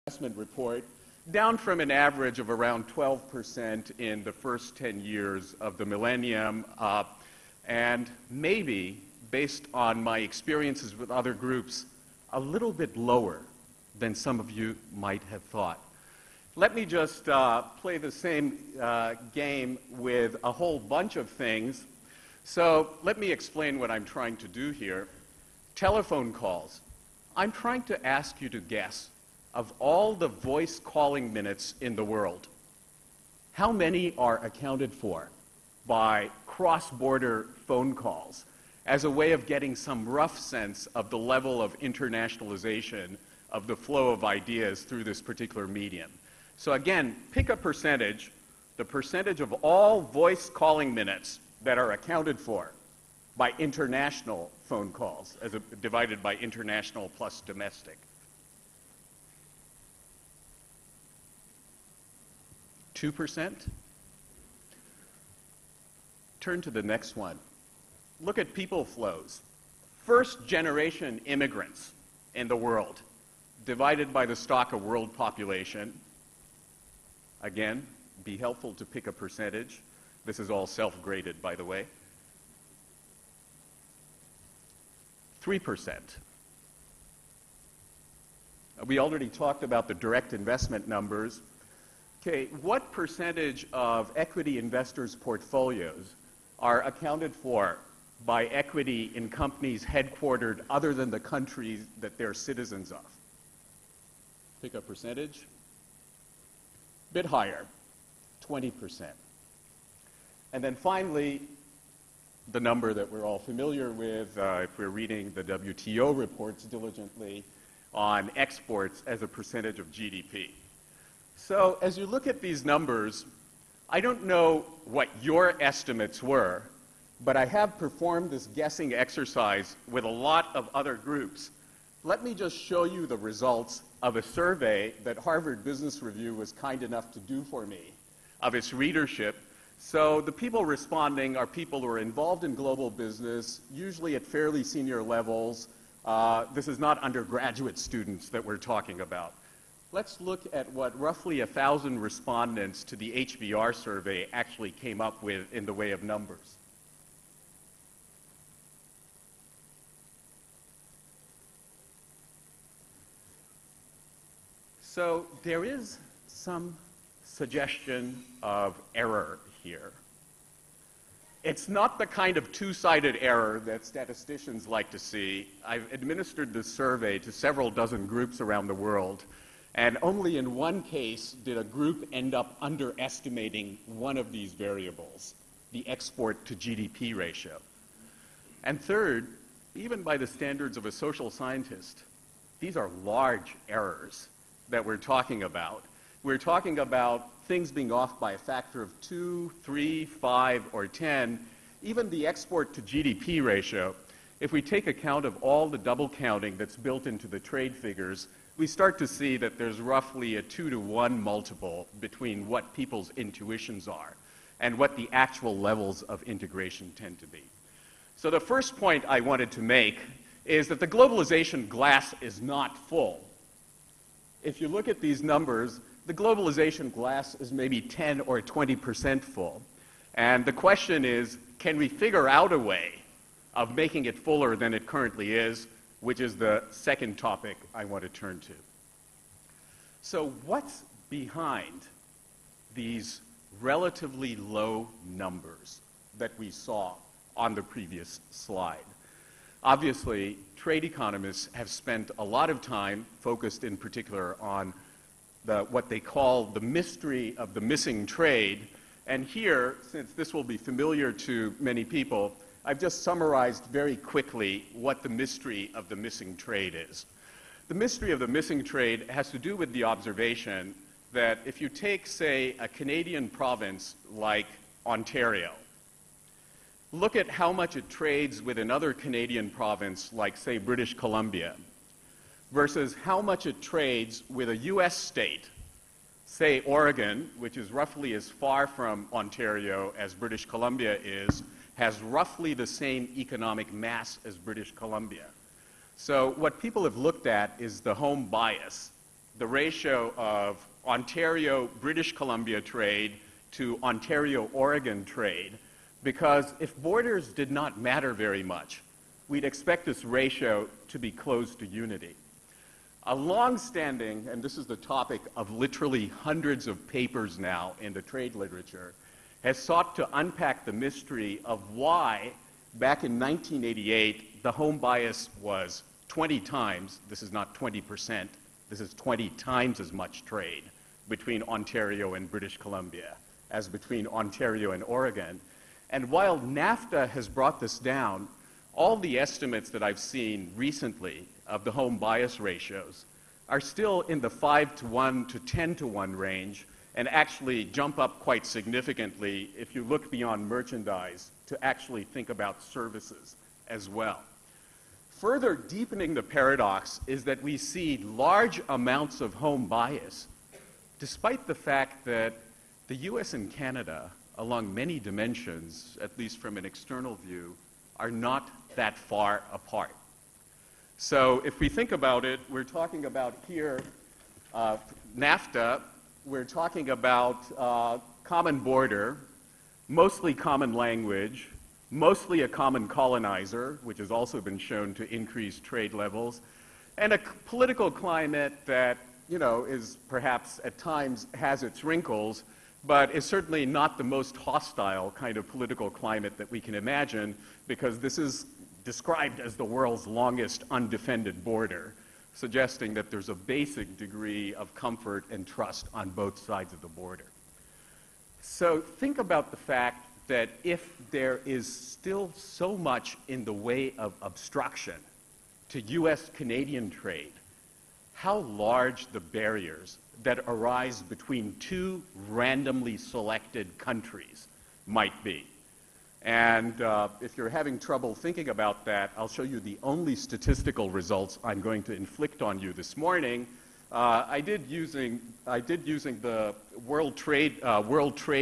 investment report, down from an average of around 12% in the first 10 years of the millennium, and maybe, based on my experiences with other groups, a little bit lower than some of you might have thought. Let me just play the same game with a whole bunch of things. So let me explain what I'm trying to do here. Telephone calls. I'm trying to ask you to guess, of all the voice calling minutes in the world, how many are accounted for by cross-border phone calls as a way of getting some rough sense of the level of internationalization of the flow of ideas through this particular medium. So again, pick a percentage, the percentage of all voice calling minutes that are accounted for by international phone calls, divided by international plus domestic. 2%? Turn to the next one. Look at people flows. First-generation immigrants in the world, divided by the stock of world population. Again, be helpful to pick a percentage. This is all self-graded, by the way. 3%. We already talked about the direct investment numbers. Okay, what percentage of equity investors' portfolios are accounted for by equity in companies headquartered other than the countries that they're citizens of? Pick a percentage. Bit higher, 20%. And then finally, the number that we're all familiar with, if we're reading the WTO reports diligently, on exports as a percentage of GDP. So as you look at these numbers, I don't know what your estimates were, but I have performed this guessing exercise with a lot of other groups. Let me just show you the results of a survey that Harvard Business Review was kind enough to do for me of its readership. So the people responding are people who are involved in global business, usually at fairly senior levels. This is not undergraduate students that we're talking about. Let's look at what roughly 1,000 respondents to the HBR survey actually came up with in the way of numbers. So there is some suggestion of error here. It's not the kind of two-sided error that statisticians like to see. I've administered this survey to several dozen groups around the world, and only in one case did a group end up underestimating one of these variables, the export to GDP ratio. And third, even by the standards of a social scientist, these are large errors that we're talking about. We're talking about things being off by a factor of 2, 3, 5, or 10. Even the export to GDP ratio, if we take account of all the double counting that's built into the trade figures, we start to see that there's roughly a 2-to-1 multiple between what people's intuitions are and what the actual levels of integration tend to be. So the first point I wanted to make is that the globalization glass is not full. If you look at these numbers, the globalization glass is maybe 10 or 20% full. And the question is, can we figure out a way of making it fuller than it currently is, which is the second topic I want to turn to. So what's behind these relatively low numbers that we saw on the previous slide? Obviously, trade economists have spent a lot of time focused in particular on what they call the mystery of the missing trade. And here, since this will be familiar to many people, I've just summarized very quickly what the mystery of the missing trade is. The mystery of the missing trade has to do with the observation that if you take, say, a Canadian province like Ontario, look at how much it trades with another Canadian province like, say, British Columbia, versus how much it trades with a US state, say Oregon, which is roughly as far from Ontario as British Columbia is, has roughly the same economic mass as British Columbia. So what people have looked at is the home bias the ratio of Ontario-British Columbia trade to Ontario-Oregon trade, because if borders did not matter very much, we'd expect this ratio to be close to unity. A long-standing, and this is the topic of literally hundreds of papers now in the trade literature, has sought to unpack the mystery of why, back in 1988, the home bias was 20 times, this is not 20%, this is 20 times as much trade between Ontario and British Columbia as between Ontario and Oregon. And while NAFTA has brought this down, all the estimates that I've seen recently of the home bias ratios are still in the 5-to-1 to 10-to-1 range, and actually jump up quite significantly if you look beyond merchandise to actually think about services as well. Further deepening the paradox is that we see large amounts of home bias, despite the fact that the US and Canada, along many dimensions, at least from an external view, are not that far apart. So if we think about it, we're talking about here NAFTA, we're talking about common border, mostly common language, mostly a common colonizer, which has also been shown to increase trade levels, and a political climate that, you know, is perhaps at times has its wrinkles, but is certainly not the most hostile kind of political climate that we can imagine, because this is described as the world's longest undefended border, suggesting that there's a basic degree of comfort and trust on both sides of the border. So think about the fact that if there is still so much in the way of obstruction to US-Canadian trade, how large the barriers that arise between two randomly selected countries might be. And if you're having trouble thinking about that, I'll show you the only statistical results I'm going to inflict on you this morning. I did using the World Trade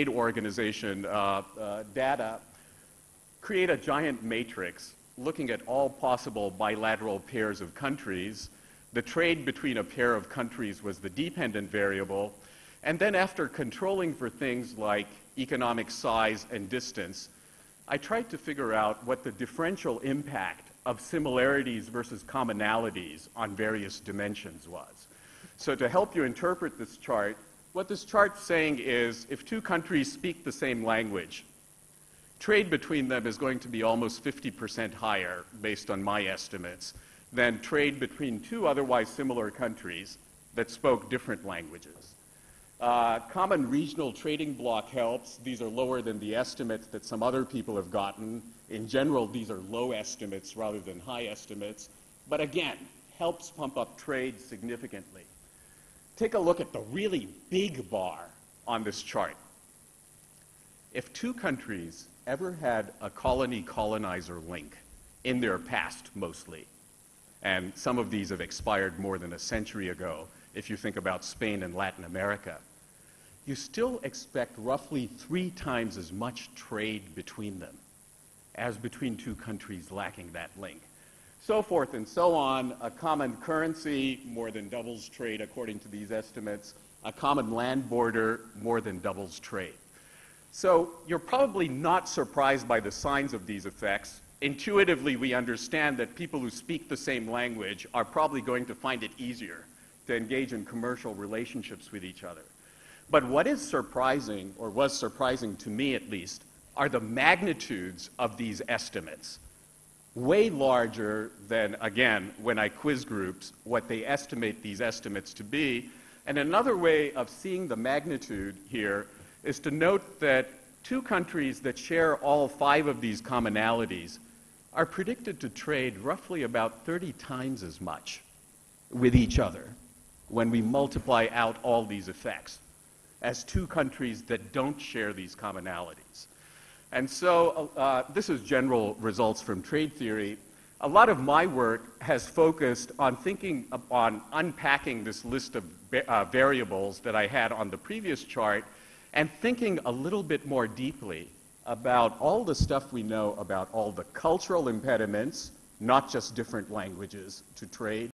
Organization data, create a giant matrix looking at all possible bilateral pairs of countries. The trade between a pair of countries was the dependent variable. And then after controlling for things like economic size and distance, I tried to figure out what the differential impact of similarities versus commonalities on various dimensions was. So to help you interpret this chart, what this chart's saying is if two countries speak the same language, trade between them is going to be almost 50% higher, based on my estimates, than trade between two otherwise similar countries that spoke different languages. Common regional trading bloc helps. These are lower than the estimates that some other people have gotten. In general, these are low estimates rather than high estimates, but again, helps pump up trade significantly. Take a look at the really big bar on this chart. If two countries ever had a colony-colonizer link in their past mostly, and some of these have expired more than a century ago, if you think about Spain and Latin America, you still expect roughly 3 times as much trade between them as between two countries lacking that link. So forth and so on. A common currency more than doubles trade according to these estimates. A common land border more than doubles trade. So you're probably not surprised by the signs of these effects. Intuitively, we understand that people who speak the same language are probably going to find it easier to engage in commercial relationships with each other. But what is surprising, or was surprising to me at least, are the magnitudes of these estimates. Way larger than, again, when I quiz groups, what they estimate these estimates to be. And another way of seeing the magnitude here is to note that two countries that share all 5 of these commonalities are predicted to trade roughly about 30 times as much with each other when we multiply out all these effects as two countries that don't share these commonalities. And so this is general results from trade theory. A lot of my work has focused on thinking on unpacking this list of variables that I had on the previous chart and thinking a little bit more deeply about all the stuff we know about all the cultural impediments, not just different languages, to trade,